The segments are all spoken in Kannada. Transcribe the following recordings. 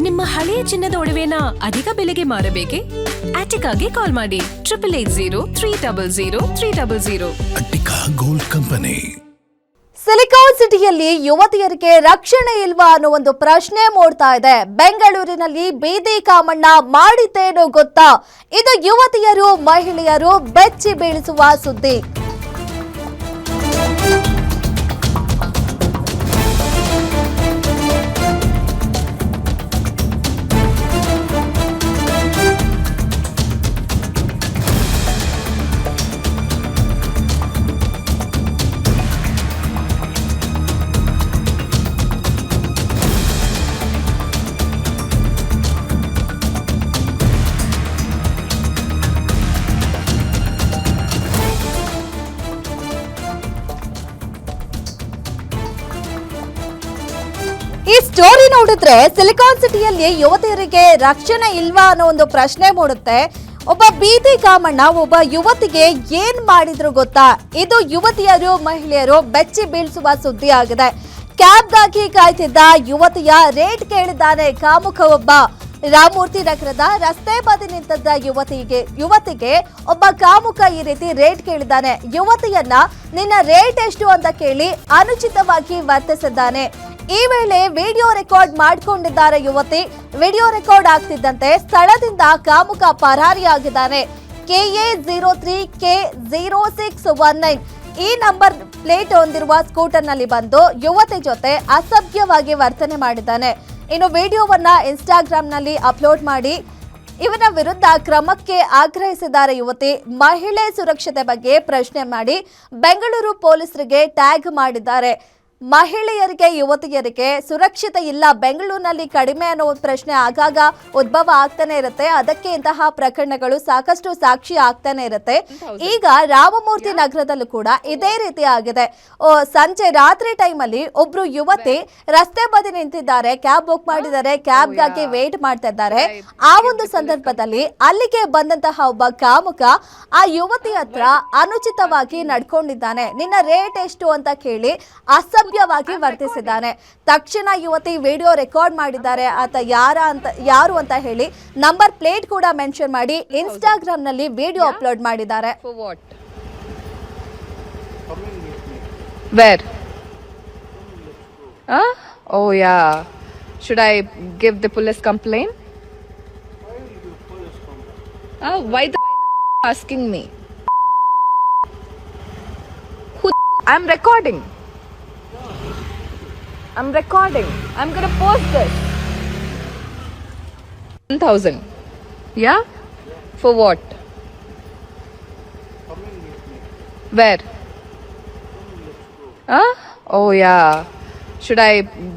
ನಿಮ್ಮ ಹಳೆಯ ಚಿನ್ನದ ಒಡವೆನ ಅಧಿಕ ಬೆಲೆಗೆ ಮಾರಬೇಕೆ? ಆಟಿಕಾಗೆ ಕಾಲ್ ಮಾಡಿ 8880 ಅಟ್ಟಿಕಾ ಗೋಲ್ಡ್ ಕಂಪನಿ. ಸಿಲಿಕಾನ್ ಸಿಟಿಯಲ್ಲಿ ಯುವತಿಯರಿಗೆ ರಕ್ಷಣೆ ಇಲ್ವಾ ಅನ್ನೋ ಒಂದು ಪ್ರಶ್ನೆ ಮೂಡ್ತಾ ಇದೆ. ಬೆಂಗಳೂರಿನಲ್ಲಿ ಬೀದಿ ಕಾಮಣ್ಣ ಮಾಡಿದ್ದೇನು ಗೊತ್ತಾ? ಇದು ಯುವತಿಯರು ಮಹಿಳೆಯರು ಬೆಚ್ಚಿ ಬೀಳಿಸುವ ಸುದ್ದಿ. ಈ ಸ್ಟೋರಿ ನೋಡಿದ್ರೆ ಸಿಲಿಕಾನ್ ಸಿಟಿಯಲ್ಲಿ ಯುವತಿಯರಿಗೆ ರಕ್ಷಣೆ ಇಲ್ವಾ ಅನ್ನೋ ಒಂದು ಪ್ರಶ್ನೆ ಮೂಡುತ್ತೆ. ಒಬ್ಬ ಬೀದಿ ಕಾಮಣ್ಣ ಒಬ್ಬ ಯುವತಿಗೆ ಏನ್ ಮಾಡಿದ್ರು ಗೊತ್ತಾ? ಇದು ಯುವತಿಯರು ಮಹಿಳೆಯರು ಬೆಚ್ಚಿ ಬೀಳಿಸುವ ಸುದ್ದಿ ಆಗಿದೆ. ಕ್ಯಾಬ್ಗಾಗಿ ಕಾಯ್ತಿದ್ದ ಯುವತಿಯ ರೇಟ್ ಕೇಳಿದ್ದಾನೆ ಕಾಮುಕ ಒಬ್ಬ. ರಾಮಮೂರ್ತಿ ನಗರದ ರಸ್ತೆ ಬದಿ ನಿಂತಿದ್ದ ಯುವತಿಗೆ ಒಬ್ಬ ಕಾಮುಕ ಈ ರೀತಿ ರೇಟ್ ಕೇಳಿದ್ದಾನೆ. ಯುವತಿಯನ್ನ ನಿನ್ನ ರೇಟ್ ಎಷ್ಟು ಅಂತ ಕೇಳಿ ಅನುಚಿತವಾಗಿ ವರ್ತಿಸಿದ್ದಾನೆ. ಈ ವೇಳೆ ವಿಡಿಯೋ ರೆಕಾರ್ಡ್ ಮಾಡಿಕೊಂಡಿದ್ದಾರೆ ಯುವತಿ. ವಿಡಿಯೋ ರೆಕಾರ್ಡ್ ಆಗ್ತಿದ್ದಂತೆ ಸ್ಥಳದಿಂದ ಕಾಮುಕ ಪರಾರಿಯಾಗಿದ್ದಾನೆ. KA03K0619 ಈ ನಂಬರ್ ಪ್ಲೇಟ್ ಹೊಂದಿರುವ ಸ್ಕೂಟರ್ ನಲ್ಲಿ ಬಂದು ಯುವತಿ ಜೊತೆ ಅಸಭ್ಯವಾಗಿ ವರ್ತನೆ ಮಾಡಿದ್ದಾನೆ. ಇನ್ನು ವಿಡಿಯೋವನ್ನ ಇನ್ಸ್ಟಾಗ್ರಾಮ್ ನಲ್ಲಿ ಅಪ್ಲೋಡ್ ಮಾಡಿ ಇವನ ವಿರುದ್ಧ ಕ್ರಮಕ್ಕೆ ಆಗ್ರಹಿಸಿದ್ದಾರೆ ಯುವತಿ. ಮಹಿಳೆ ಸುರಕ್ಷತೆ ಬಗ್ಗೆ ಪ್ರಶ್ನೆ ಮಾಡಿ ಬೆಂಗಳೂರು ಪೊಲೀಸರಿಗೆ ಟ್ಯಾಗ್ ಮಾಡಿದ್ದಾರೆ. ಮಹಿಳೆಯರಿಗೆ ಯುವತಿಯರಿಗೆ ಸುರಕ್ಷತೆ ಇಲ್ಲ ಬೆಂಗಳೂರಿನಲ್ಲಿ ಕಡಿಮೆ ಅನ್ನೋ ಪ್ರಶ್ನೆ ಆಗಾಗ ಉದ್ಭವ ಆಗ್ತಾನೆ ಇರುತ್ತೆ. ಅದಕ್ಕೆ ಇಂತಹ ಪ್ರಕರಣಗಳು ಸಾಕಷ್ಟು ಸಾಕ್ಷಿ ಆಗ್ತಾನೆ ಇರುತ್ತೆ. ಈಗ ರಾಮಮೂರ್ತಿ ನಗರದಲ್ಲೂ ಕೂಡ ಇದೇ ರೀತಿ ಆಗಿದೆ. ಸಂಜೆ ರಾತ್ರಿ ಟೈಮಲ್ಲಿ ಒಬ್ರು ಯುವತಿ ರಸ್ತೆ ಬದಿ ನಿಂತಿದ್ದಾರೆ, ಕ್ಯಾಬ್ ಬುಕ್ ಮಾಡಿದ್ದಾರೆ, ಕ್ಯಾಬ್ಗಾಗಿ ವೇಟ್ ಮಾಡ್ತಾ ಇದ್ದಾರೆ. ಆ ಒಂದು ಸಂದರ್ಭದಲ್ಲಿ ಅಲ್ಲಿಗೆ ಬಂದಂತಹ ಒಬ್ಬ ಕಾಮುಕ ಆ ಯುವತಿ ಹತ್ರ ಅನುಚಿತವಾಗಿ ನಡ್ಕೊಂಡಿದ್ದಾನೆ. ನಿನ್ನ ರೇಟ್ ಎಷ್ಟು ಅಂತ ಕೇಳಿ ಅಸಭ್ಯವಾಗಿ ವರ್ತಿಸಿದ್ದಾನೆ. ತಕ್ಷಣ ಯುವತಿ ವಿಡಿಯೋ ರೆಕಾರ್ಡ್ ಮಾಡಿದ್ದಾರೆ. ಆತ ಯಾರು ಅಂತ ಹೇಳಿ ನಂಬರ್ ಪ್ಲೇಟ್ ಕೂಡ ಮೆನ್ಷನ್ ಮಾಡಿ ಇನ್ಸ್ಟಾಗ್ರಾಮ್ ನಲ್ಲಿ ವಿಡಿಯೋ ಅಪ್ಲೋಡ್ ಮಾಡಿದ್ದಾರೆ. Where? Oh yeah. Should I give the police complaint? Why the asking me? Who? I'm recording. I'm gonna post this. 1,000. Yeah? For what? Where? Oh yeah. Should I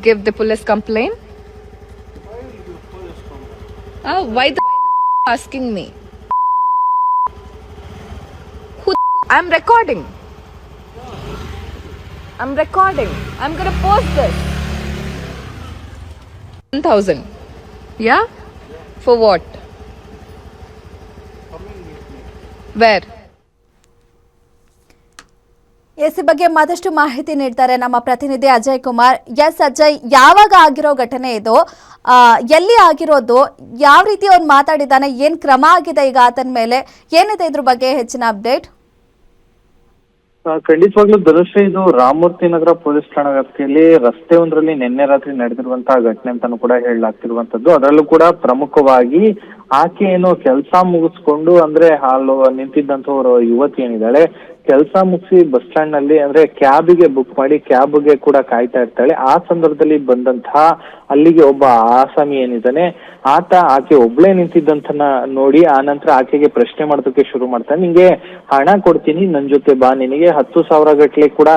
give the police complaint? Why the asking me? Who? I'm recording. I'm gonna post this. 1,000. Yeah? For what? Where? ಎಸ್ ಬಗ್ಗೆ ಮತ್ತಷ್ಟು ಮಾಹಿತಿ ನೀಡ್ತಾರೆ ನಮ್ಮ ಪ್ರತಿನಿಧಿ ಅಜಯ್ ಕುಮಾರ್. ಎಸ್ ಅಜಯ್, ಯಾವಾಗ ಆಗಿರೋ ಘಟನೆ ಇದು? ಎಲ್ಲಿ ಆಗಿರೋದು? ಯಾವ ರೀತಿ ಅವ್ನು ಮಾತಾಡಿದ್ದಾನೆ? ಏನ್ ಕ್ರಮ ಆಗಿದೆ ಈಗ ಆತನ ಮೇಲೆ? ಏನಿದೆ ಇದ್ರ ಬಗ್ಗೆ ಹೆಚ್ಚಿನ ಅಪ್ಡೇಟ್? ಖಂಡಿತವಾಗ್ಲೂ ಧನುಶ್ರೀ, ಇದು ರಾಮಮೂರ್ತಿ ನಗರ ಪೊಲೀಸ್ ಠಾಣಾ ವ್ಯಾಪ್ತಿಯಲ್ಲಿ ರಸ್ತೆ ಒಂದರಲ್ಲಿ ನಿನ್ನೆ ರಾತ್ರಿ ನಡೆದಿರುವಂತಹ ಘಟನೆ ಅಂತಾನು ಕೂಡ ಹೇಳಲಾಗ್ತಿರುವಂತದ್ದು. ಅದರಲ್ಲೂ ಕೂಡ ಪ್ರಮುಖವಾಗಿ ಆಕೆ ಏನು ಕೆಲಸ ಮುಗಿಸ್ಕೊಂಡು ಅಂದ್ರೆ ನಿಂತಿದ್ದಂತ ಯುವತಿ ಏನಿದ್ದಾಳೆ, ಕೆಲಸ ಮುಗಿಸಿ ಬಸ್ ಸ್ಟ್ಯಾಂಡ್ ನಲ್ಲಿ ಅಂದ್ರೆ ಕ್ಯಾಬಿಗೆ ಬುಕ್ ಮಾಡಿ ಕ್ಯಾಬ್ಗೆ ಕೂಡ ಕಾಯ್ತಾ ಇರ್ತಾಳೆ. ಆ ಸಂದರ್ಭದಲ್ಲಿ ಬಂದಂತಹ ಅಲ್ಲಿಗೆ ಒಬ್ಬ ಆಸಾಮಿ ಏನಿದ್ದಾನೆ ಆತ ಆಕೆ ಒಬ್ಳೆ ನಿಂತಿದ್ದಂತ ನೋಡಿ ಆ ನಂತರ ಆಕೆಗೆ ಪ್ರಶ್ನೆ ಮಾಡೋದಕ್ಕೆ ಶುರು ಮಾಡ್ತಾನೆ. ನಿಂಗೆ ಹಣ ಕೊಡ್ತೀನಿ, ನನ್ ಜೊತೆ ಬಾ, ನಿನಗೆ 10,000 ಗಟ್ಲೆ ಕೂಡ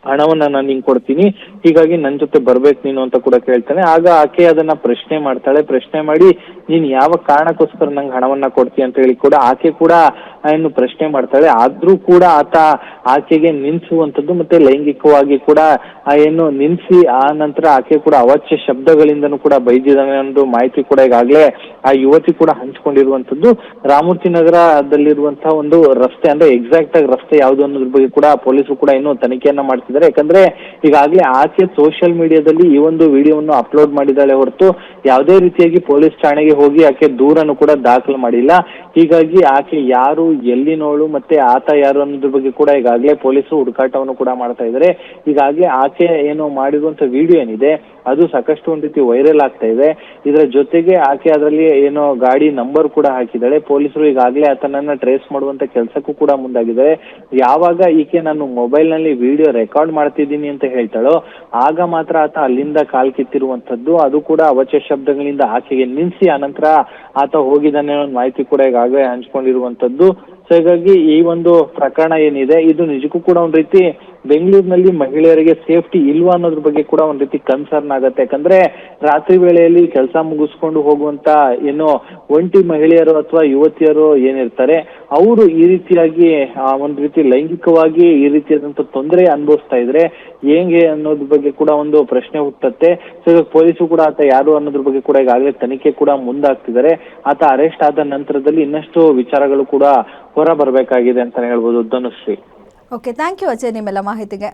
ಹಣವನ್ನ ನಾನು ನಿಂಗೆ ಕೊಡ್ತೀನಿ, ಹೀಗಾಗಿ ನನ್ ಜೊತೆ ಬರ್ಬೇಕು ನೀನು ಅಂತ ಕೂಡ ಕೇಳ್ತಾನೆ. ಆಗ ಆಕೆ ಅದನ್ನ ಪ್ರಶ್ನೆ ಮಾಡ್ತಾಳೆ. ಪ್ರಶ್ನೆ ಮಾಡಿ ನೀನ್ ಯಾವ ಕಾರಣಕ್ಕೋಸ್ಕರ ನಂಗೆ ಹಣವನ್ನ ಕೊಡ್ತೀಯ ಅಂತ ಹೇಳಿ ಕೂಡ ಆಕೆ ಕೂಡ ಇನ್ನು ಪ್ರಶ್ನೆ ಮಾಡ್ತಾಳೆ. ಆದ್ರೂ ಕೂಡ ಆತ ಆಕೆಗೆ ನಿನ್ಸುವಂತದ್ದು ಮತ್ತೆ ಲೈಂಗಿಕವಾಗಿ ಕೂಡ ಏನು ನಿನ್ಸಿ ಆ ನಂತರ ಆಕೆ ಕೂಡ ಅವಾಚ್ಯ ಶಬ್ದಗಳಿಂದನೂ ಕೂಡ ಬೈದಿದ್ದಾನೆ ಅನ್ನೋ ಮಾಹಿತಿ ಕೂಡ ಈಗಾಗಲೇ ಆ ಯುವತಿ ಕೂಡ ಹಂಚ್ಕೊಂಡಿರುವಂತದ್ದು. ರಾಮಮೂರ್ತಿ ನಗರದಲ್ಲಿರುವಂತಹ ಒಂದು ರಸ್ತೆ, ಅಂದ್ರೆ ಎಕ್ಸಾಕ್ಟ್ ಆಗಿ ರಸ್ತೆ ಯಾವ್ದು ಅನ್ನೋದ್ರ ಬಗ್ಗೆ ಕೂಡ ಪೊಲೀಸರು ಕೂಡ ಇನ್ನೂ ತನಿಖೆಯನ್ನ ಮಾಡ್ತಿದ್ದಾರೆ. ಯಾಕಂದ್ರೆ ಈಗಾಗಲೇ ಆಕೆ ಸೋಷಿಯಲ್ ಮೀಡಿಯಾದಲ್ಲಿ ಈ ಒಂದು ವಿಡಿಯೋವನ್ನು ಅಪ್ಲೋಡ್ ಮಾಡಿದ್ದಾಳೆ ಹೊರತು ಯಾವುದೇ ರೀತಿಯಾಗಿ ಪೊಲೀಸ್ ಠಾಣೆಗೆ ಹೋಗಿ ಆಕೆ ದೂರನ್ನು ಕೂಡ ದಾಖಲು ಮಾಡಿಲ್ಲ. ಹೀಗಾಗಿ ಆಕೆ ಯಾರು, ಎಲ್ಲಿನೋಳು, ಮತ್ತೆ ಆತ ಯಾರು ಅನ್ನೋದ್ರ ಬಗ್ಗೆ ಕೂಡ ಈಗಾಗಲೇ ಪೊಲೀಸರು ಹುಡುಕಾಟವನ್ನು ಕೂಡ ಮಾಡ್ತಾ ಇದ್ದಾರೆ. ಈಗಾಗಲೇ ಆಕೆ ಏನು ಮಾಡಿರುವಂತ ವಿಡಿಯೋ ಏನಿದೆ ಅದು ಸಾಕಷ್ಟು ಒಂದ್ ರೀತಿ ವೈರಲ್ ಆಗ್ತಾ ಇದೆ. ಇದರ ಜೊತೆಗೆ ಆಕೆ ಅದರಲ್ಲಿ ಏನೋ ಗಾಡಿ ನಂಬರ್ ಕೂಡ ಹಾಕಿದ್ದಾಳೆ. ಪೊಲೀಸರು ಈಗಾಗಲೇ ಆತನನ್ನ ಟ್ರೇಸ್ ಮಾಡುವಂತ ಕೆಲಸಕ್ಕೂ ಕೂಡ ಮುಂದಾಗಿದ್ದಾರೆ. ಯಾವಾಗ ಈಕೆ ನಾನು ಮೊಬೈಲ್ ನಲ್ಲಿ ವಿಡಿಯೋ ರೆಕಾರ್ಡ್ ಮಾಡ್ತಿದ್ದೀನಿ ಅಂತ ಹೇಳ್ತಾಳೋ ಆಗ ಮಾತ್ರ ಆತ ಅಲ್ಲಿಂದ ಕಾಲ್ ಕಿತ್ತಿರುವಂತದ್ದು. ಅದು ಕೂಡ ಅವಾಚ್ಯ ಶಬ್ದಗಳಿಂದ ಆಕೆಗೆ ನಿಲ್ಸಿ ಆನಂತರ ಆತ ಹೋಗಿದ್ದಾನೆ ಅನ್ನೋ ಮಾಹಿತಿ ಕೂಡ ಈಗಾಗಲೇ ಹಂಚ್ಕೊಂಡಿರುವಂತದ್ದು. ಸೊ ಹೀಗಾಗಿ ಈ ಒಂದು ಪ್ರಕರಣ ಏನಿದೆ ಇದು ನಿಜಕ್ಕೂ ಕೂಡ ಒಂದ್ ರೀತಿ ಬೆಂಗಳೂರಿನಲ್ಲಿ ಮಹಿಳೆಯರಿಗೆ ಸೇಫ್ಟಿ ಇಲ್ವಾ ಅನ್ನೋದ್ರ ಬಗ್ಗೆ ಕೂಡ ಒಂದ್ ರೀತಿ ಕನ್ಸರ್ನ್ ಆಗತ್ತೆ. ಯಾಕಂದ್ರೆ ರಾತ್ರಿ ವೇಳೆಯಲ್ಲಿ ಕೆಲಸ ಮುಗಿಸ್ಕೊಂಡು ಹೋಗುವಂತ ಏನು ಒಂಟಿ ಮಹಿಳೆಯರು ಅಥವಾ ಯುವತಿಯರು ಏನಿರ್ತಾರೆ ಅವರು ಈ ರೀತಿಯಾಗಿ ಒಂದ್ ರೀತಿ ಲೈಂಗಿಕವಾಗಿ ಈ ರೀತಿಯಾದಂತ ತೊಂದರೆ ಅನುಭವಿಸ್ತಾ ಇದ್ರೆ ಹೇಗೆ ಅನ್ನೋದ್ರ ಬಗ್ಗೆ ಕೂಡ ಒಂದು ಪ್ರಶ್ನೆ ಹುಟ್ಟತ್ತೆ. ಸೊ ಇವಾಗ ಪೊಲೀಸರು ಕೂಡ ಆತ ಯಾರು ಅನ್ನೋದ್ರ ಬಗ್ಗೆ ಕೂಡ ಈಗಾಗಲೇ ತನಿಖೆ ಕೂಡ ಮುಂದಾಗ್ತಿದ್ದಾರೆ. ಆತ ಅರೆಸ್ಟ್ ಆದ ನಂತರದಲ್ಲಿ ಇನ್ನಷ್ಟು ವಿಚಾರಗಳು ಕೂಡ ಹೊರ ಬರಬೇಕಾಗಿದೆ ಅಂತಾನೆ ಹೇಳ್ಬೋದು Dhanushree. Okay, thank you Ajay ನಿಮ್ಮೆಲ್ಲ ಮಾಹಿತಿಗೆ.